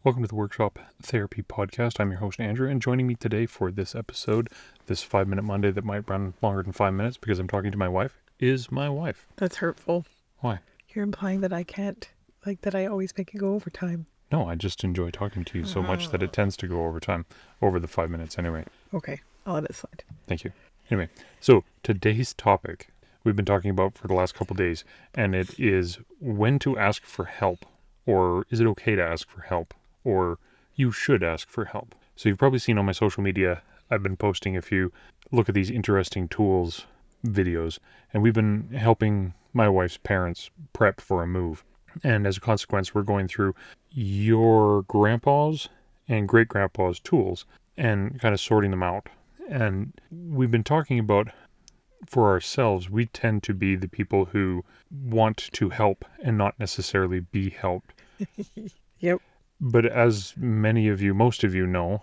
Welcome to the Workshop Therapy Podcast. I'm your host, Andrew, and joining me today for this episode, this 5-minute Monday that might run longer than 5 minutes because I'm talking to my wife, is my wife. That's hurtful. Why? You're implying that I can't, that I always make you go overtime. No, I just enjoy talking to you so much that it tends to go over time, over the 5 minutes anyway. Okay, I'll let it slide. Thank you. Anyway, so today's topic we've been talking about for the last couple of days, and it is when to ask for help, or is it okay to ask for help, or you should ask for help. So you've probably seen on my social media, I've been posting a few look at these interesting tools videos, and we've been helping my wife's parents prep for a move. And as a consequence, we're going through your grandpa's and great grandpa's tools and kind of sorting them out. And we've been talking about, for ourselves, we tend to be the people who want to help and not necessarily be helped. Yep. But as many of you, most of you know,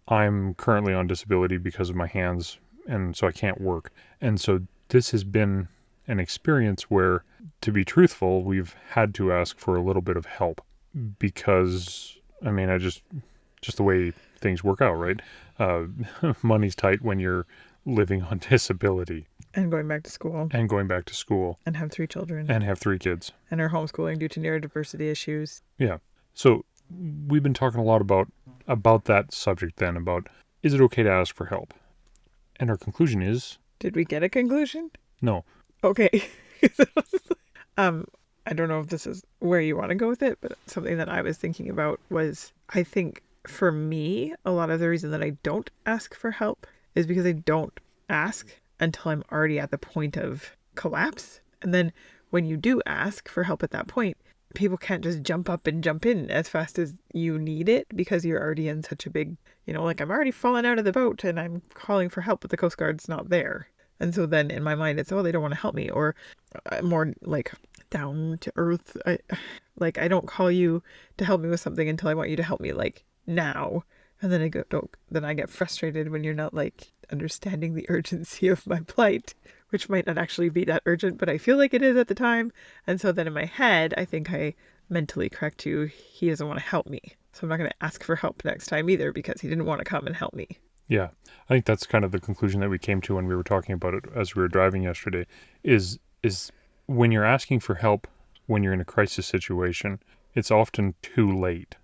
I'm currently on disability because of my hands, and so I can't work. And so this has been an experience where, to be truthful, we've had to ask for a little bit of help because, I just the way things work out, right? Money's tight when you're living on disability. And going back to school. And have 3 children. And have 3 kids. And are homeschooling due to neurodiversity issues. Yeah. So we've been talking a lot about that subject then, about is it okay to ask for help? And our conclusion is... Did we get a conclusion? No. Okay. I don't know if this is where you want to go with it, but something that I was thinking about was, I think for me, a lot of the reason that I don't ask for help is because I don't ask until I'm already at the point of collapse. And then when you do ask for help at that point, people can't just jump up and jump in as fast as you need it because you're already in such a big, I'm already falling out of the boat and I'm calling for help, but the Coast Guard's not there. And so then in my mind, it's, they don't want to help me, or more like down to earth. I don't call you to help me with something until I want you to help me now. And then I get frustrated when you're not understanding the urgency of my plight, which might not actually be that urgent, but I feel like it is at the time. And so then in my head, I think I mentally correct you. He doesn't want to help me. So I'm not going to ask for help next time either because he didn't want to come and help me. Yeah. I think that's kind of the conclusion that we came to when we were talking about it as we were driving yesterday, is when you're asking for help, when you're in a crisis situation, it's often too late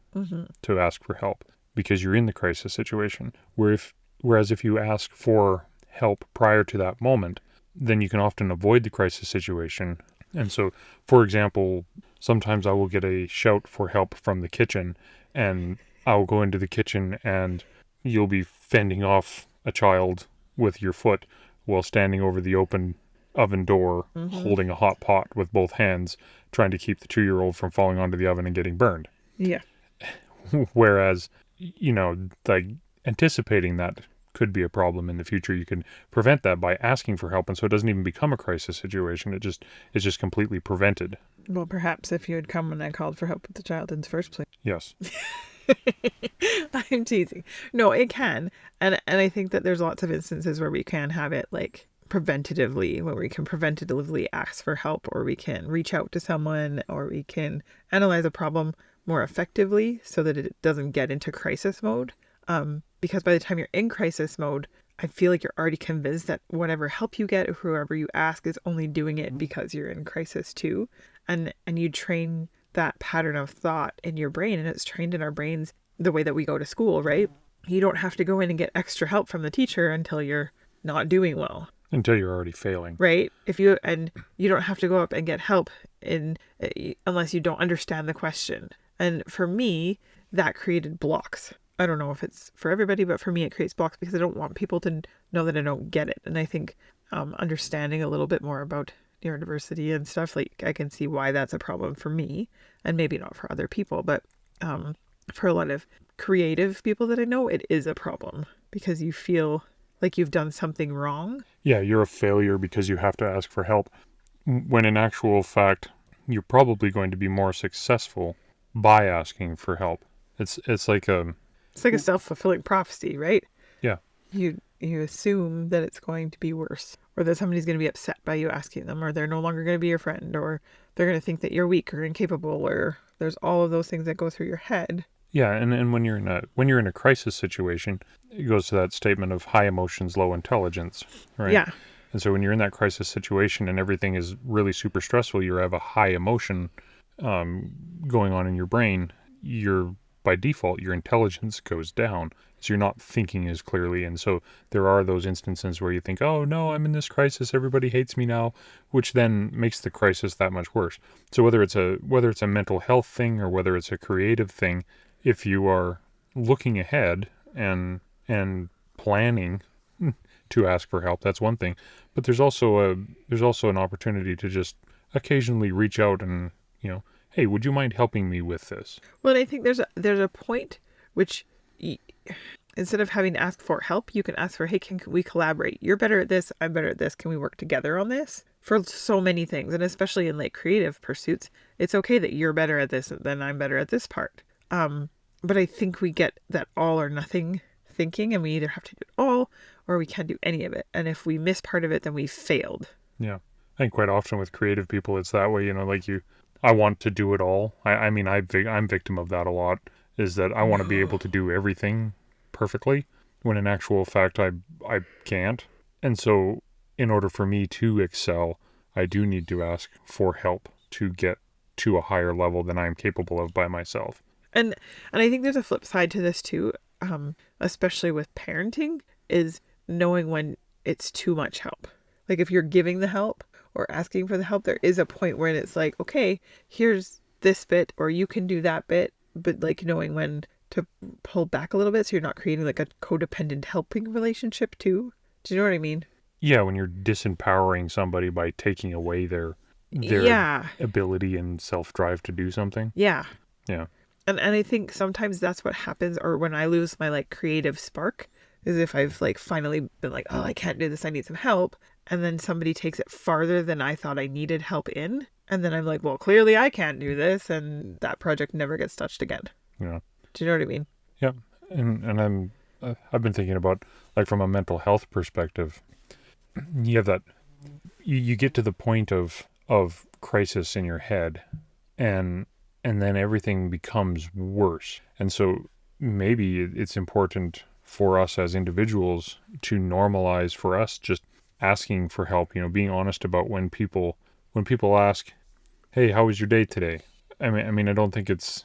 to ask for help because you're in the crisis situation. Whereas if you ask for help prior to that moment, then you can often avoid the crisis situation. And so, for example, sometimes I will get a shout for help from the kitchen, and I'll go into the kitchen and you'll be fending off a child with your foot while standing over the open oven door, holding a hot pot with both hands, trying to keep the 2-year-old from falling onto the oven and getting burned. Yeah. Whereas, anticipating that could be a problem in the future, you can prevent that by asking for help, and so it doesn't even become a crisis situation. It's just completely prevented. Well, perhaps if you had come when I called for help with the child in the first place. Yes. I'm teasing. No, it can. And I think that there's lots of instances where we can have it preventatively, where we can preventatively ask for help, or we can reach out to someone, or we can analyze a problem more effectively so that it doesn't get into crisis mode. Because by the time you're in crisis mode, I feel like you're already convinced that whatever help you get or whoever you ask is only doing it because you're in crisis too. And you train that pattern of thought in your brain, and it's trained in our brains the way that we go to school, right? You don't have to go in and get extra help from the teacher until you're not doing well. Until you're already failing. Right? You don't have to go up and get help unless you don't understand the question. And for me, that created blocks. I don't know if it's for everybody, but for me, it creates blocks because I don't want people to know that I don't get it. And I think understanding a little bit more about neurodiversity and stuff, I can see why that's a problem for me, and maybe not for other people, but for a lot of creative people that I know, it is a problem because you feel like you've done something wrong. Yeah, you're a failure because you have to ask for help, when in actual fact, you're probably going to be more successful by asking for help. It's like a self-fulfilling prophecy, right? Yeah. You assume that it's going to be worse, or that somebody's going to be upset by you asking them, or they're no longer going to be your friend, or they're going to think that you're weak or incapable, or there's all of those things that go through your head. Yeah, and when you're in a crisis situation, it goes to that statement of high emotions, low intelligence, right? Yeah. And so when you're in that crisis situation and everything is really super stressful, you have a high emotion um, going on in your brain. You're by default your intelligence goes down, so you're not thinking as clearly. And so there are those instances where you think, "Oh no, I'm in this crisis. Everybody hates me now," which then makes the crisis that much worse. So whether it's a mental health thing or whether it's a creative thing, if you are looking ahead and planning to ask for help, that's one thing. But there's also an opportunity to just occasionally reach out and, hey, would you mind helping me with this? Well, and I think there's a point which y- instead of having to ask for help, you can ask for, hey, can we collaborate? You're better at this, I'm better at this. Can we work together on this? For so many things, and especially in like creative pursuits, it's okay that you're better at this than I'm better at this part. But I think we get that all or nothing thinking, and we either have to do it all or we can't do any of it. And if we miss part of it, then we failed. Yeah. I think quite often with creative people, it's that way, I want to do it all. I mean, I'm victim of that a lot, is that I want to be able to do everything perfectly when in actual fact, I can't. And so in order for me to excel, I do need to ask for help to get to a higher level than I'm capable of by myself. And I think there's a flip side to this too, especially with parenting, is knowing when it's too much help. Like if you're giving the help or asking for the help, there is a point where it's like, okay, here's this bit, or you can do that bit, but like knowing when to pull back a little bit so you're not creating like a codependent helping relationship too. Do you know what I mean? Yeah, when you're disempowering somebody by taking away their Yeah. ability and self-drive to do something. Yeah. Yeah. And I think sometimes that's what happens, or when I lose my like creative spark, is if I've like finally been like, oh, I can't do this, I need some help. And then somebody takes it farther than I thought I needed help in. And then I'm like, well, clearly I can't do this. And that project never gets touched again. Yeah. Do you know what I mean? Yeah. And I've been thinking about, like, from a mental health perspective, you have that, you get to the point of crisis in your head, and then everything becomes worse. And so maybe it's important for us as individuals to normalize for us just asking for help, being honest about when people ask, hey, how was your day today? I mean, I don't think it's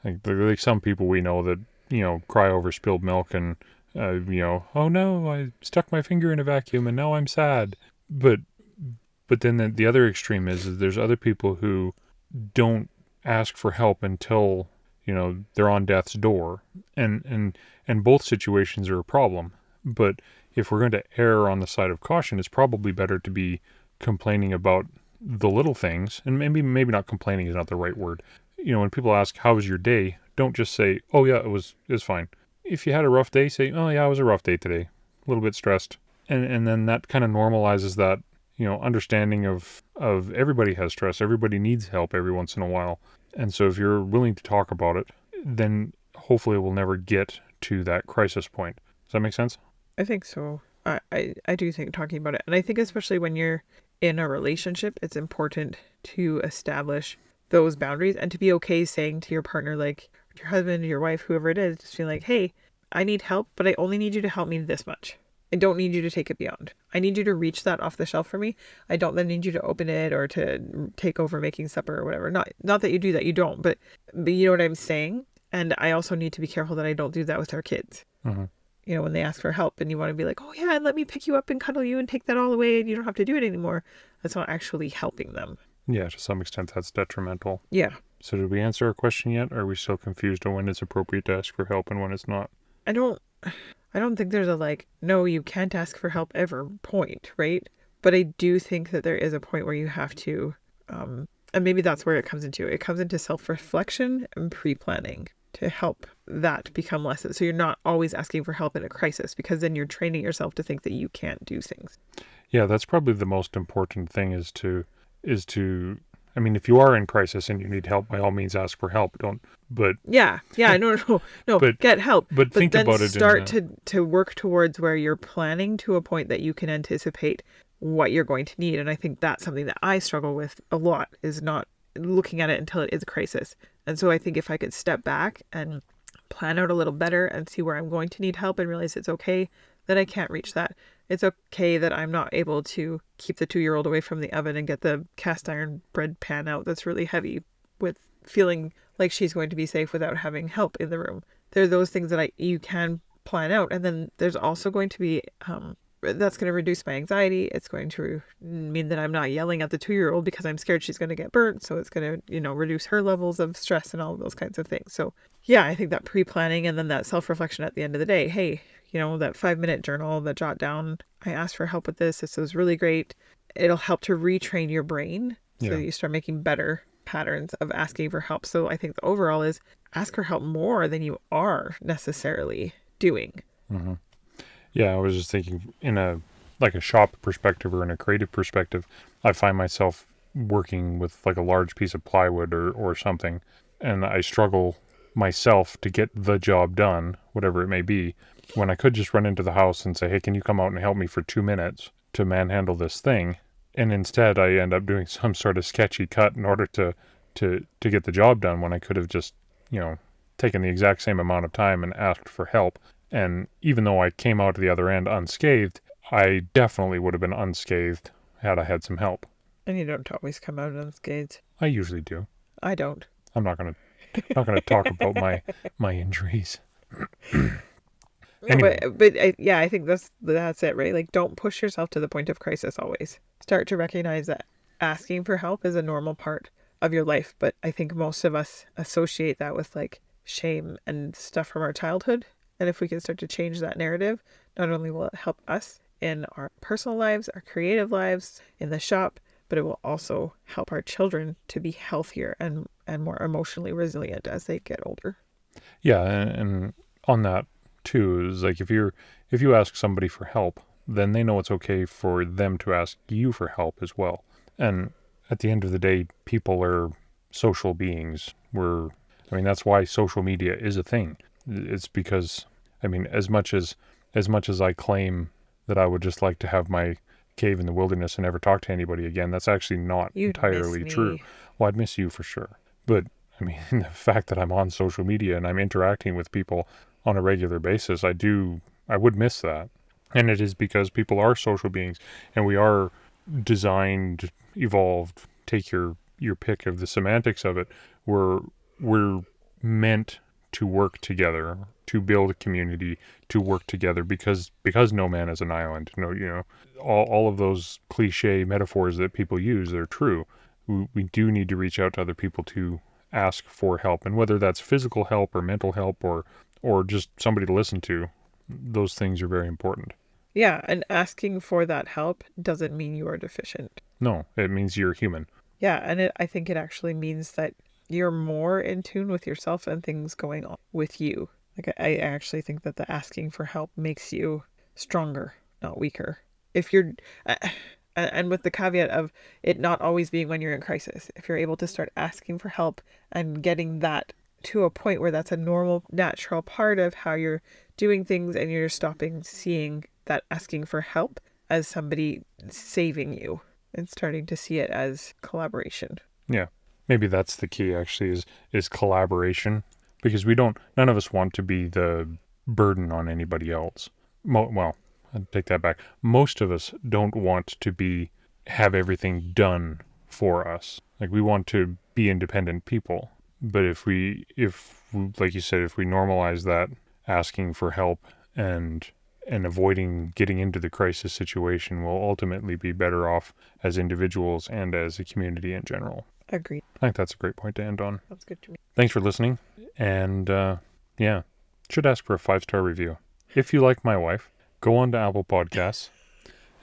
like some people we know that, cry over spilled milk and, oh no, I stuck my finger in a vacuum and now I'm sad. But then the other extreme is there's other people who don't ask for help until, they're on death's door. And both situations are a problem. But if we're going to err on the side of caution, it's probably better to be complaining about the little things. And maybe not complaining is not the right word. When people ask, how was your day? Don't just say, oh yeah, it was fine. If you had a rough day, say, oh yeah, it was a rough day today. A little bit stressed. And then that kind of normalizes that, understanding of everybody has stress. Everybody needs help every once in a while. And so if you're willing to talk about it, then hopefully we'll never get to that crisis point. Does that make sense? I think so. I do think talking about it. And I think especially when you're in a relationship, it's important to establish those boundaries and to be okay saying to your partner, like your husband, your wife, whoever it is, just being like, hey, I need help, but I only need you to help me this much. I don't need you to take it beyond. I need you to reach that off the shelf for me. I don't then need you to open it or to take over making supper or whatever. Not that you do that, you don't, but you know what I'm saying? And I also need to be careful that I don't do that with our kids. Mm-hmm. When they ask for help and you want to be like, oh yeah, and let me pick you up and cuddle you and take that all away and you don't have to do it anymore. That's not actually helping them. Yeah, to some extent that's detrimental. Yeah. So did we answer our question yet? Or are we still confused on when it's appropriate to ask for help and when it's not? I don't think there's a like, no, you can't ask for help ever point, right? But I do think that there is a point where you have to, and maybe that's where it comes into. It comes into self-reflection and pre-planning to help that become less. So you're not always asking for help in a crisis, because then you're training yourself to think that you can't do things. Yeah, that's probably the most important thing is to, I mean, if you are in crisis and you need help, by all means ask for help. Yeah, no, but get help. But think then about it. Start to work towards where you're planning to a point that you can anticipate what you're going to need. And I think that's something that I struggle with a lot, is not looking at it until it is a crisis. And so I think if I could step back and plan out a little better and see where I'm going to need help and realize it's okay that I can't reach that. It's okay that I'm not able to keep the 2-year-old away from the oven and get the cast iron bread pan out that's really heavy, with feeling like she's going to be safe without having help in the room. There are those things that you can plan out. And then there's also going to be, that's going to reduce my anxiety. It's going to mean that I'm not yelling at the 2-year-old because I'm scared she's going to get burnt. So it's going to, reduce her levels of stress and all of those kinds of things. So yeah, I think that pre-planning and then that self-reflection at the end of the day, hey, that 5-minute journal, that jot down, I asked for help with this. This was really great. It'll help to retrain your brain so that you start making better patterns of asking for help. So I think the overall is ask for help more than you are necessarily doing. Mm-hmm. Yeah, I was just thinking in a shop perspective or in a creative perspective, I find myself working with like a large piece of plywood or something, and I struggle myself to get the job done, whatever it may be, when I could just run into the house and say, hey, can you come out and help me for 2 minutes to manhandle this thing? And instead I end up doing some sort of sketchy cut in order to get the job done, when I could have just, taken the exact same amount of time and asked for help. And even though I came out the other end unscathed, I definitely would have been unscathed had I had some help. And you don't always come out unscathed. I usually do. I don't. I'm not gonna talk about my injuries. Anyway. But I think that's it, right? Like, don't push yourself to the point of crisis always. Start to recognize that asking for help is a normal part of your life. But I think most of us associate that with like shame and stuff from our childhood. And if we can start to change that narrative, not only will it help us in our personal lives, our creative lives, in the shop, but it will also help our children to be healthier and more emotionally resilient as they get older. Yeah, and on that too, is like if you ask somebody for help, then they know it's okay for them to ask you for help as well. And at the end of the day, people are social beings. That's why social media is a thing. It's because, as much as I claim that I would just like to have my cave in the wilderness and never talk to anybody again, that's actually not entirely true. Well, I'd miss you for sure. But the fact that I'm on social media and I'm interacting with people on a regular basis, I would miss that. And it is because people are social beings and we are designed, evolved, take your pick of the semantics of it. We're meant to work together, to build a community, to work together because no man is an island. All of those cliche metaphors that people use, they're true. We do need to reach out to other people to ask for help, and whether that's physical help or mental help or just somebody to listen to, those things are very important. Yeah, and asking for that help doesn't mean you are deficient. No, it means you're human. Yeah, and I think it actually means that you're more in tune with yourself and things going on with you. Like, I actually think that the asking for help makes you stronger, not weaker. If you're, and with the caveat of it not always being when you're in crisis, if you're able to start asking for help and getting that to a point where that's a normal, natural part of how you're doing things, and you're stopping seeing that asking for help as somebody saving you and starting to see it as collaboration. Yeah. Maybe that's the key actually is collaboration, because none of us want to be the burden on anybody else. Well, I'll take that back. Most of us don't want to have everything done for us. Like, we want to be independent people. But if we, like you said, if we normalize that asking for help and avoiding getting into the crisis situation, we'll ultimately be better off as individuals and as a community in general. Agreed. I think that's a great point to end on. That's good to me. Thanks for listening. And should ask for a 5-star review. If you like my wife, go on to Apple Podcasts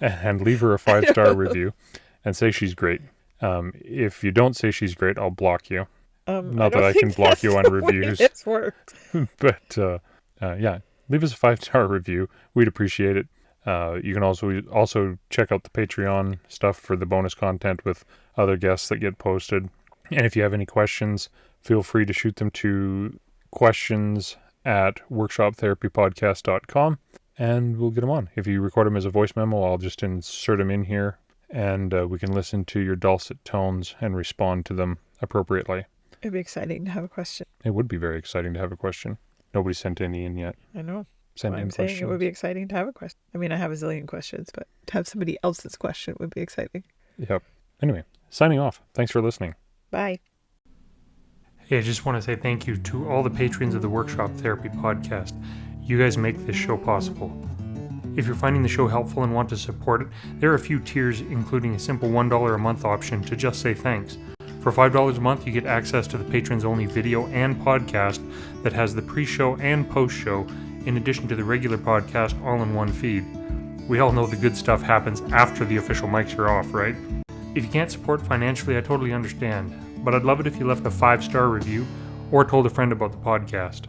and leave her a 5-star review and say she's great. If you don't say she's great, I'll block you. Not that I can block you on reviews. This works. But leave us a 5-star review. We'd appreciate it. You can also check out the Patreon stuff for the bonus content with other guests that get posted. And if you have any questions, feel free to shoot them to questions@workshoptherapypodcast.com and we'll get them on. If you record them as a voice memo, I'll just insert them in here and we can listen to your dulcet tones and respond to them appropriately. It'd be exciting to have a question. It would be very exciting to have a question. Nobody sent any in yet. I know. Send in I'm saying it would questions. be exciting to have a question. I mean, I have a zillion questions, but to have somebody else's question would be exciting. Yep. Anyway, signing off. Thanks for listening. Bye. Hey, I just want to say thank you to all the patrons of the Workshop Therapy podcast. You guys make this show possible. If you're finding the show helpful and want to support it, there are a few tiers, including a simple $1 a month option to just say thanks. For $5 a month, you get access to the patrons-only video and podcast that has the pre-show and post-show, in addition to the regular podcast all in one feed. We all know the good stuff happens after the official mics are off, right? If you can't support financially, I totally understand, but I'd love it if you left a 5-star review or told a friend about the podcast.